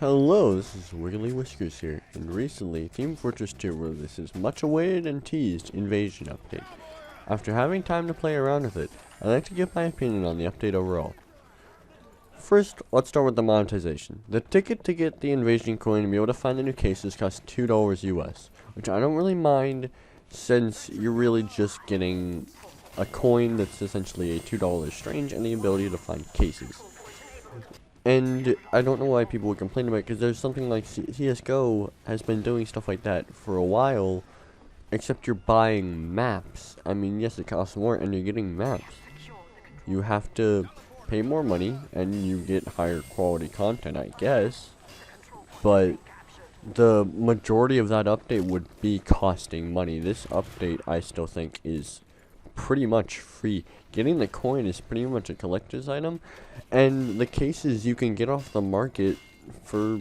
Hello, this is Wiggly Whiskers here, and recently, Team Fortress 2 released this much awaited and teased Invasion update. After having time to play around with it, I'd like to give my opinion on the update overall. First, let's start with the monetization. The ticket to get the Invasion coin and be able to find the new cases costs $2 US, which I don't really mind since you're really just getting a coin that's essentially a $2 strange and the ability to find cases. And I don't know why people would complain about it, because there's something like CSGO has been doing stuff like that for a while, except you're buying maps. I mean, yes, it costs more, and you're getting maps. You have to pay more money, and you get higher quality content, I guess. But the majority of that update would be costing money. This update, I still think, is pretty much free. Getting the coin is pretty much a collector's item, and the cases you can get off the market for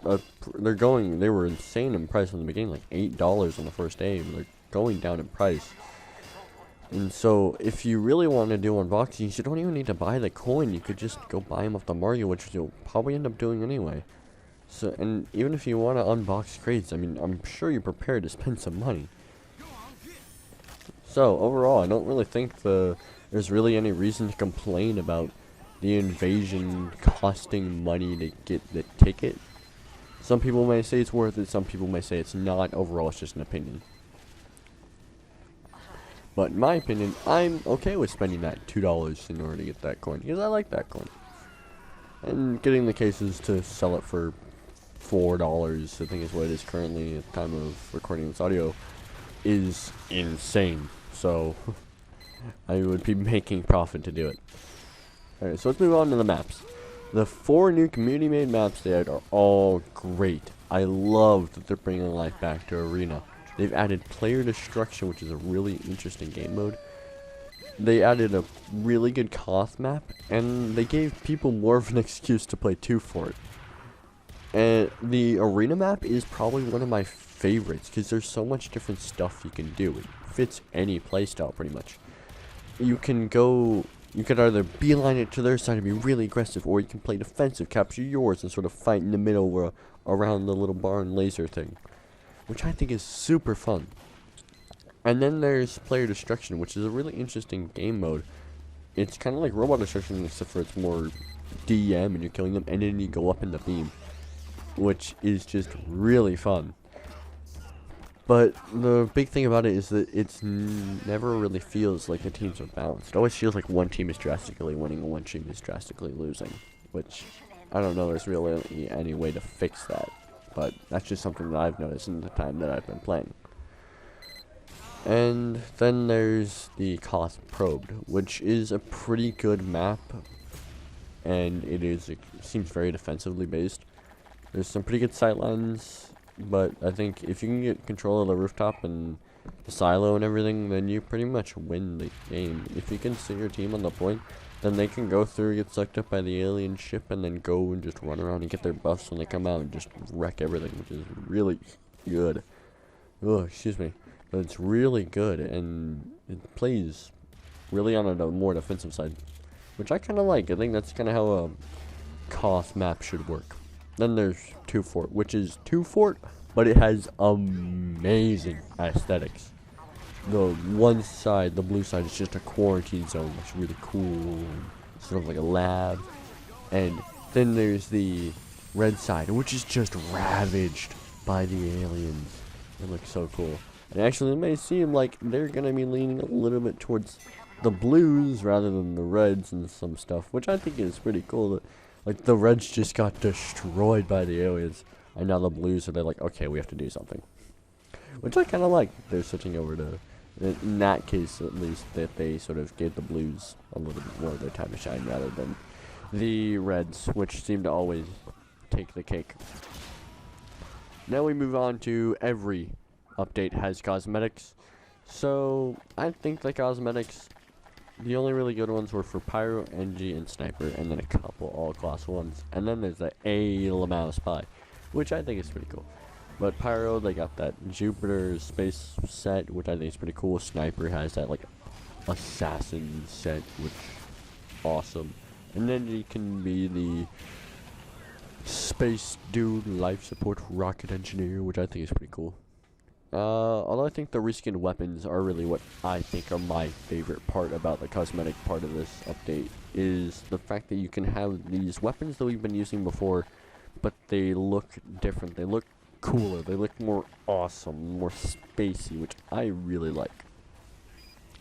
they were insane in price in the beginning, like $8 on the first day. They're going down in price. And so if you really want to do unboxings, you don't even need to buy the coin. You could just go buy them off the market, which you'll probably end up doing anyway. So, and even if you want to unbox crates, I mean, I'm sure you're prepared to spend some money. So, overall, I don't really think there's really any reason to complain about the Invasion costing money to get the ticket. Some people may say it's worth it, some people may say it's not. Overall, it's just an opinion. But in my opinion, I'm okay with spending that $2 in order to get that coin, because I like that coin. And getting the cases to sell it for $4, I think is what it is currently at the time of recording this audio, is insane. So, I would be making profit to do it. Alright, so let's move on to the maps. The 4 new community-made maps they had are all great. I love that they're bringing life back to Arena. They've added player destruction, which is a really interesting game mode. They added a really good Koth map, and they gave people more of an excuse to play 2 for it. And the Arena map is probably one of my favorites, because there's so much different stuff you can do. It fits any playstyle pretty much. You could either beeline it to their side and be really aggressive, or you can play defensive, capture yours, and sort of fight in the middle around the little barn laser thing, which I think is super fun. And then there's player destruction, which is a really interesting game mode. It's kind of like robot destruction, except for it's more DM and you're killing them, and then you go up in the beam, which is just really fun. But the big thing about it is that it's never really feels like the teams are balanced. It always feels like one team is drastically winning and one team is drastically losing, which I don't know there's really any way to fix that. But that's just something that I've noticed in the time that I've been playing. And then there's the Koth Probed, which is a pretty good map, and it seems very defensively based. There's some pretty good sightlines, but I think if you can get control of the rooftop and the silo and everything, then you pretty much win the game. If you can sit your team on the point, then they can go through, get sucked up by the alien ship, and then go and just run around and get their buffs when they come out and just wreck everything, which is really good. Oh, excuse me. But it's really good, and it plays really on a more defensive side, which I kind of like. I think that's kind of how a Koth map should work. Then there's 2 Fort, which is 2 Fort, but it has amazing aesthetics. The one side, the blue side, is just a quarantine zone. That's really cool, sort of like a lab. And then there's the red side, which is just ravaged by the aliens. It looks so cool. And actually, it may seem like they're going to be leaning a little bit towards the blues rather than the reds and some stuff, which I think is pretty cool. Like, the reds just got destroyed by the aliens, and now the blues are like, okay, we have to do something. Which I kind of like. They're switching over to, in that case at least, that they sort of gave the blues a little bit more of their time to shine rather than the reds, which seem to always take the cake. Now we move on to every update has cosmetics. So, I think the cosmetics, the only really good ones were for Pyro, NG, and Sniper, and then a couple all-class ones. And then there's the A-Lamau Spy, which I think is pretty cool. But Pyro, they got that Jupiter space set, which I think is pretty cool. Sniper has that, like, assassin set, which awesome. And then it can be the space dude, life support rocket engineer, which I think is pretty cool. Although I think the reskinned weapons are really what I think are my favorite part about the cosmetic part of this update, is the fact that you can have these weapons that we've been using before, but they look different, they look cooler, they look more awesome, more spacey, which I really like.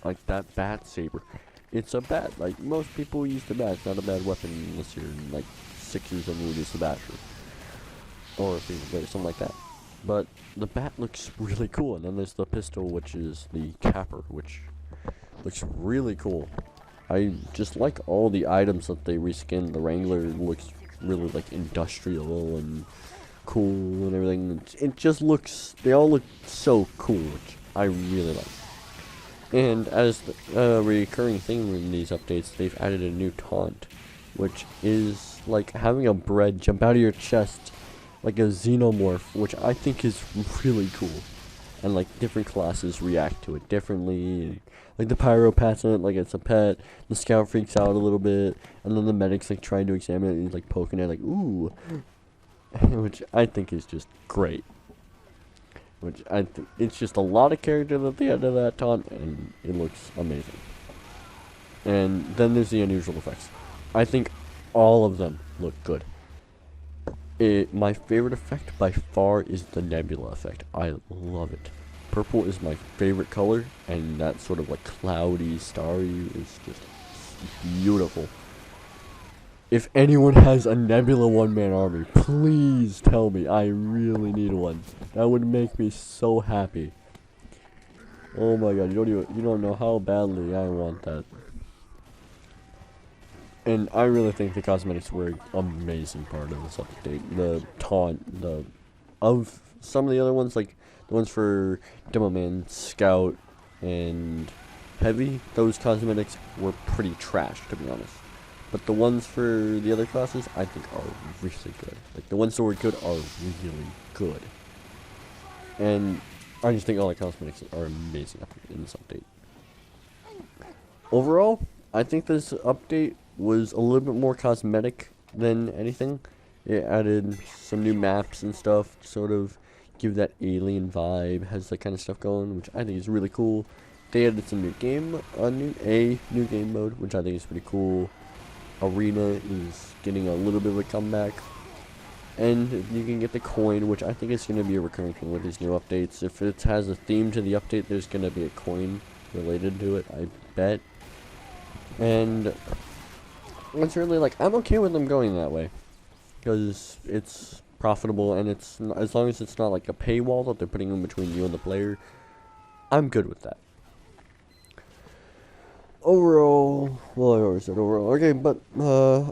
Like that bat saber. It's a bat. Like, most people use the bat. It's not a bad weapon unless you're like 6 years old and you use the bat, or if you play something like that. But the bat looks really cool, and then there's the pistol, which is the capper, which looks really cool. I just like all the items that they reskinned. The Wrangler looks really like industrial and cool and everything. It just looks, they all look so cool, which I really like. And as the recurring theme in these updates, they've added a new taunt, which is like having a bread jump out of your chest like a xenomorph, which I think is really cool. And like different classes react to it differently. Like the pyro pats on it like it's a pet, the scout freaks out a little bit, and then the medic's like trying to examine it and he's like poking it like, ooh. Which I think is just great. Which I think it's just a lot of character at the end of that taunt, and it looks amazing. And then there's the unusual effects. I think all of them look good. My favorite effect by far is the nebula effect. I love it. Purple is my favorite color, and that sort of like cloudy, starry is just beautiful. If anyone has a nebula one-man army, please tell me. I really need one. That would make me so happy. Oh my god, you don't know how badly I want that. And I really think the cosmetics were an amazing part of this update. The taunt, of some of the other ones, like the ones for Demo Man, Scout, and Heavy, those cosmetics were pretty trash, to be honest. But the ones for the other classes, I think are really good. Like, the ones that were good are really good. And I just think all the cosmetics are amazing in this update. Overall, I think this update was a little bit more cosmetic than anything. It added some new maps and stuff to sort of give that alien vibe, has that kind of stuff going, which I think is really cool. They added some new game mode, which I think is pretty cool. Arena is getting a little bit of a comeback. And you can get the coin, which I think is going to be a recurring thing with these new updates. If it has a theme to the update, there's going to be a coin related to it, I bet. And it's really like, I'm okay with them going that way, because it's profitable, and it's not, as long as it's not like a paywall that they're putting in between you and the player, I'm good with that. Overall, well, I already said overall, okay, but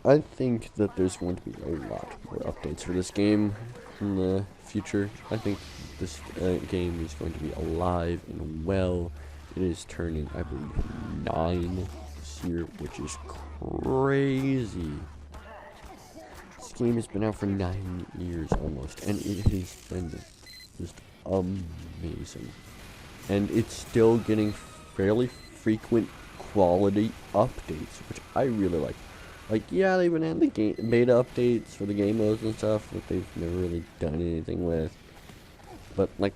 I think that there's going to be a lot more updates for this game in the future. I think this game is going to be alive and well. It is turning, I believe, 9 this year, which is crazy. This game has been out for 9 years almost, and it has been just amazing. And it's still getting fairly frequent quality updates, which I really like. Like, yeah, they've been having the beta updates for the game modes and stuff that they've never really done anything with. But, like,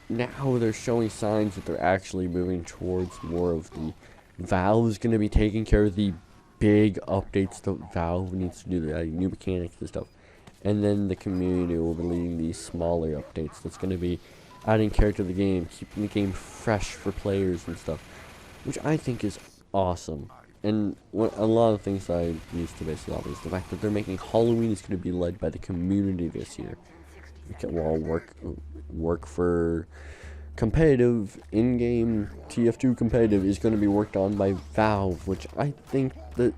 now they're showing signs that they're actually moving towards more of the Valve's going to be taking care of the big updates that Valve needs to do, the new mechanics and stuff. And then the community will be leading these smaller updates that's going to be adding character to the game, keeping the game fresh for players and stuff, which I think is awesome. And a lot of things I used to base it off is the fact that they're making Halloween is going to be led by the community this year. While work for competitive, in-game TF2 competitive is going to be worked on by Valve, which I think that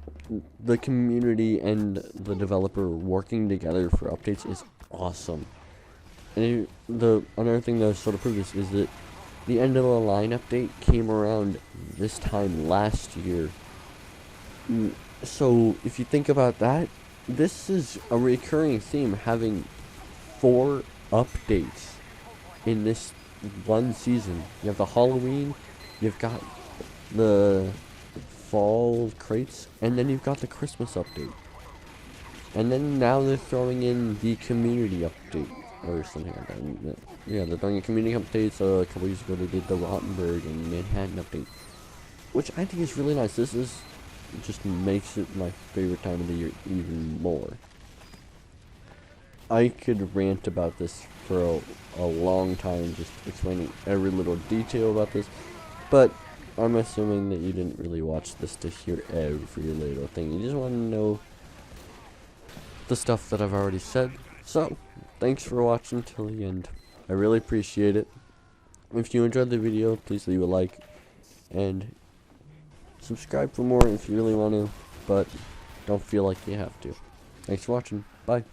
the community and the developer working together for updates is awesome. And another thing that sort of proved this is that the end of the line update came around this time last year. So if you think about that, this is a recurring theme, having 4 updates in this one season. You have the Halloween, you've got the fall crates, and then you've got the Christmas update. And then now they're throwing in the community update or something like that. Yeah, they're throwing in community updates. A couple years ago they did the Rottenberg and Manhattan update, which I think is really nice. This is just makes it my favorite time of the year even more. I could rant about this for a long time, just explaining every little detail about this, but I'm assuming that you didn't really watch this to hear every little thing. You just want to know the stuff that I've already said. So, thanks for watching till the end. I really appreciate it. If you enjoyed the video, please leave a like and subscribe for more if you really want to, but don't feel like you have to. Thanks for watching. Bye.